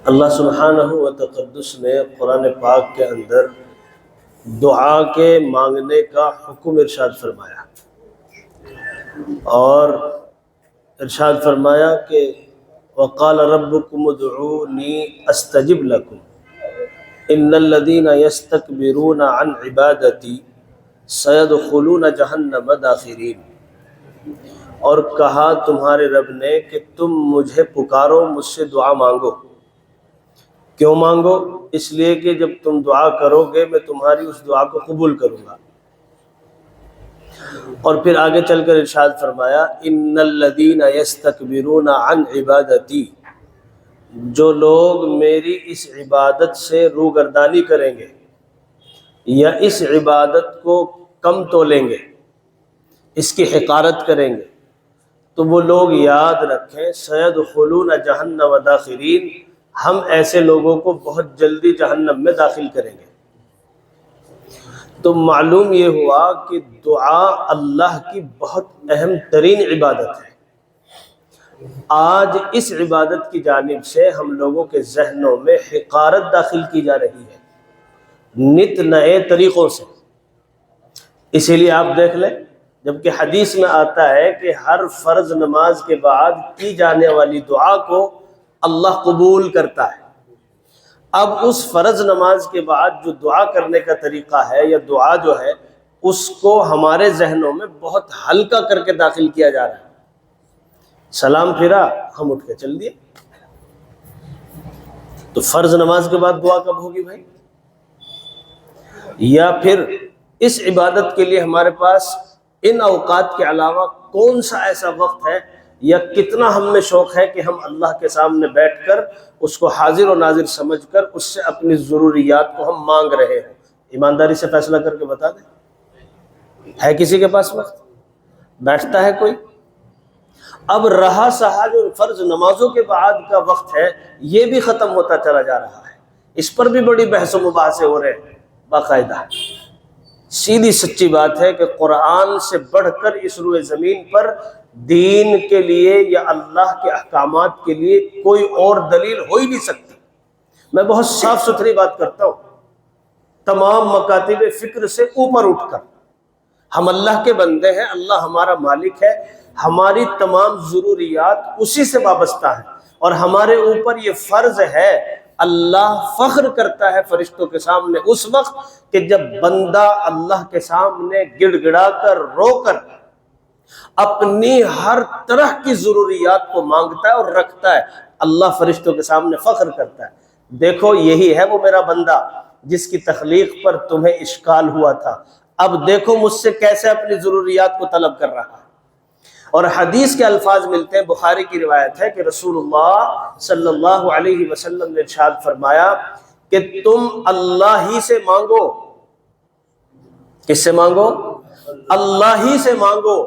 اللہ سبحانہ و تقدس نے قرآن پاک کے اندر دعا کے مانگنے کا حکم ارشاد فرمایا، اور ارشاد فرمایا کہ وقال ربکم ادعونی استجب لکم ان الذین یستکبرون عن عبادتی سیدخلون جہنم داخرین۔ اور کہا تمہارے رب نے کہ تم مجھے پکارو، مجھ سے دعا مانگو۔ کیوں مانگو؟ اس لیے کہ جب تم دعا کرو گے میں تمہاری اس دعا کو قبول کروں گا۔ اور پھر آگے چل کر ارشاد فرمایا ان الذین یستکبرون عن عبادتی، جو لوگ میری اس عبادت سے روگردانی کریں گے یا اس عبادت کو کم تولیں گے، اس کی حقارت کریں گے، تو وہ لوگ یاد رکھیں سیدخلون جہنم داخرین، ہم ایسے لوگوں کو بہت جلدی جہنم میں داخل کریں گے۔ تو معلوم یہ ہوا کہ دعا اللہ کی بہت اہم ترین عبادت ہے۔ آج اس عبادت کی جانب سے ہم لوگوں کے ذہنوں میں حقارت داخل کی جا رہی ہے نت نئے طریقوں سے۔ اسی لیے آپ دیکھ لیں، جبکہ حدیث میں آتا ہے کہ ہر فرض نماز کے بعد کی جانے والی دعا کو اللہ قبول کرتا ہے۔ اب اس فرض نماز کے بعد جو دعا کرنے کا طریقہ ہے یا دعا جو ہے، اس کو ہمارے ذہنوں میں بہت ہلکا کر کے داخل کیا جا رہا ہے۔ سلام پھرا، ہم اٹھ کے چل دیے۔ تو فرض نماز کے بعد دعا کب ہوگی بھائی؟ یا پھر اس عبادت کے لیے ہمارے پاس ان اوقات کے علاوہ کون سا ایسا وقت ہے یا کتنا ہم میں شوق ہے کہ ہم اللہ کے سامنے بیٹھ کر اس کو حاضر و ناظر سمجھ کر اس سے اپنی ضروریات کو ہم مانگ رہے ہیں؟ ایمانداری سے فیصلہ کر کے بتا دیں، ہے کسی کے پاس وقت؟ بیٹھتا ہے کوئی؟ اب رہا سہا جو فرض نمازوں کے بعد کا وقت ہے، یہ بھی ختم ہوتا چلا جا رہا ہے۔ اس پر بھی بڑی بحث و مباحثے ہو رہے ہیں باقاعدہ۔ سیدھی سچی بات ہے کہ قرآن سے بڑھ کر اس روئے زمین پر دین کے لیے یا اللہ کے احکامات کے لیے کوئی اور دلیل ہو ہی نہیں سکتی۔ میں بہت صاف ستھری بات کرتا ہوں، تمام مکاتب فکر سے اوپر اٹھ کر ہم اللہ کے بندے ہیں، اللہ ہمارا مالک ہے، ہماری تمام ضروریات اسی سے وابستہ ہیں، اور ہمارے اوپر یہ فرض ہے۔ اللہ فخر کرتا ہے فرشتوں کے سامنے اس وقت کہ جب بندہ اللہ کے سامنے گڑ گڑا کر رو کر اپنی ہر طرح کی ضروریات کو مانگتا ہے اور رکھتا ہے، اللہ فرشتوں کے سامنے فخر کرتا ہے، دیکھو یہی ہے وہ میرا بندہ جس کی تخلیق پر تمہیں اشکال ہوا تھا، اب دیکھو مجھ سے کیسے اپنی ضروریات کو طلب کر رہا ہے۔ اور حدیث کے الفاظ ملتے ہیں، بخاری کی روایت ہے کہ رسول اللہ صلی اللہ علیہ وسلم نے ارشاد فرمایا کہ تم اللہ ہی سے مانگو۔ کس سے مانگو؟ اللہ ہی سے مانگو۔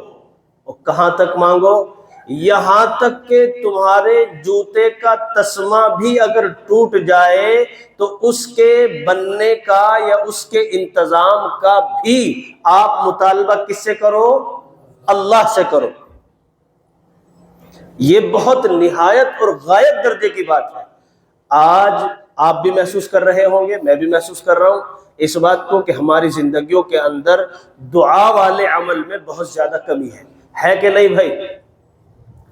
اور کہاں تک مانگو؟ یہاں تک کہ تمہارے جوتے کا تسمہ بھی اگر ٹوٹ جائے تو اس کے بننے کا یا اس کے انتظام کا بھی آپ مطالبہ کس سے کرو؟ اللہ سے کرو۔ یہ بہت نہایت اور غایت درجے کی بات ہے۔ آج آپ بھی محسوس کر رہے ہوں گے، میں بھی محسوس کر رہا ہوں اس بات کو کہ ہماری زندگیوں کے اندر دعا والے عمل میں بہت زیادہ کمی ہے کہ نہیں بھائی؟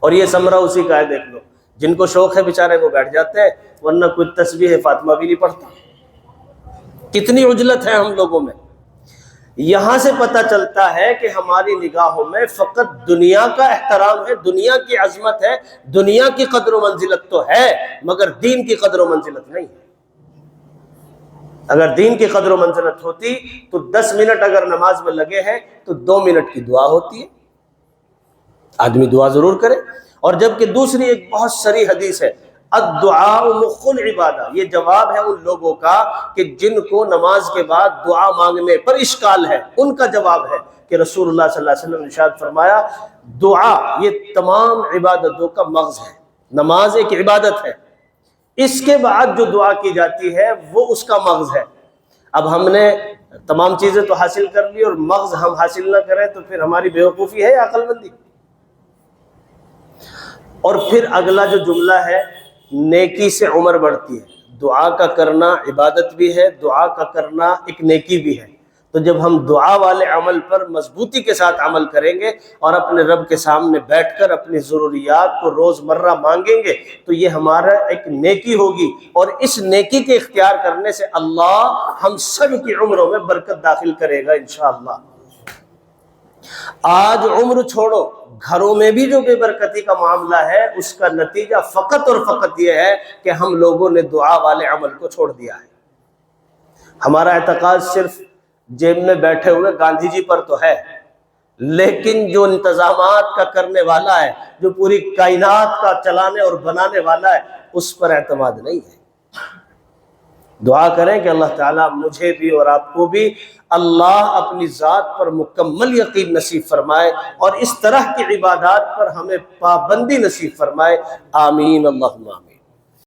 اور یہ ثمرہ اسی کا ہے، دیکھ لو، جن کو شوق ہے بیچارے وہ بیٹھ جاتے ہیں، ورنہ کوئی تسبیح فاطمہ بھی نہیں پڑھتا۔ کتنی عجلت ہے ہم لوگوں میں۔ یہاں سے پتہ چلتا ہے کہ ہماری نگاہوں میں فقط دنیا کا احترام ہے، دنیا کی عظمت ہے، دنیا کی قدر و منزلت تو ہے، مگر دین کی قدر و منزلت نہیں ہے۔ اگر دین کی قدر و منزلت ہوتی تو 10 منٹ اگر نماز میں لگے ہیں تو 2 منٹ کی دعا ہوتی ہے، آدمی دعا ضرور کرے۔ اور جبکہ دوسری ایک بہت سری حدیث ہے، الدعاء مخ العبادہ، یہ جواب ہے ان لوگوں کا کہ جن کو نماز کے بعد دعا مانگنے پر اشکال ہے، ان کا جواب ہے کہ رسول اللہ صلی اللہ علیہ وسلم نے ارشاد فرمایا دعا یہ تمام عبادتوں کا مغز ہے۔ نماز ایک عبادت ہے، اس کے بعد جو دعا کی جاتی ہے وہ اس کا مغز ہے۔ اب ہم نے تمام چیزیں تو حاصل کر لی اور مغز ہم حاصل نہ کریں تو پھر ہماری بیوقوفی ہے یا عقل مندی؟ اور پھر اگلا جو جملہ ہے نیکی سے عمر بڑھتی ہے۔ دعا کا کرنا عبادت بھی ہے، دعا کا کرنا ایک نیکی بھی ہے۔ تو جب ہم دعا والے عمل پر مضبوطی کے ساتھ عمل کریں گے اور اپنے رب کے سامنے بیٹھ کر اپنی ضروریات کو روزمرہ مانگیں گے تو یہ ہمارا ایک نیکی ہوگی، اور اس نیکی کے اختیار کرنے سے اللہ ہم سب کی عمروں میں برکت داخل کرے گا انشاءاللہ۔ آج عمر چھوڑو، گھروں میں بھی جو بے برکتی کا معاملہ ہے اس کا نتیجہ فقط اور فقط یہ ہے کہ ہم لوگوں نے دعا والے عمل کو چھوڑ دیا ہے۔ ہمارا اعتقاد صرف جیب میں بیٹھے ہوئے گاندھی جی پر تو ہے، لیکن جو انتظامات کا کرنے والا ہے، جو پوری کائنات کا چلانے اور بنانے والا ہے، اس پر اعتماد نہیں ہے۔ دعا کریں کہ اللہ تعالیٰ مجھے بھی اور آپ کو بھی اللہ اپنی ذات پر مکمل یقین نصیب فرمائے اور اس طرح کی عبادات پر ہمیں پابندی نصیب فرمائے۔ آمین، اللہم آمین۔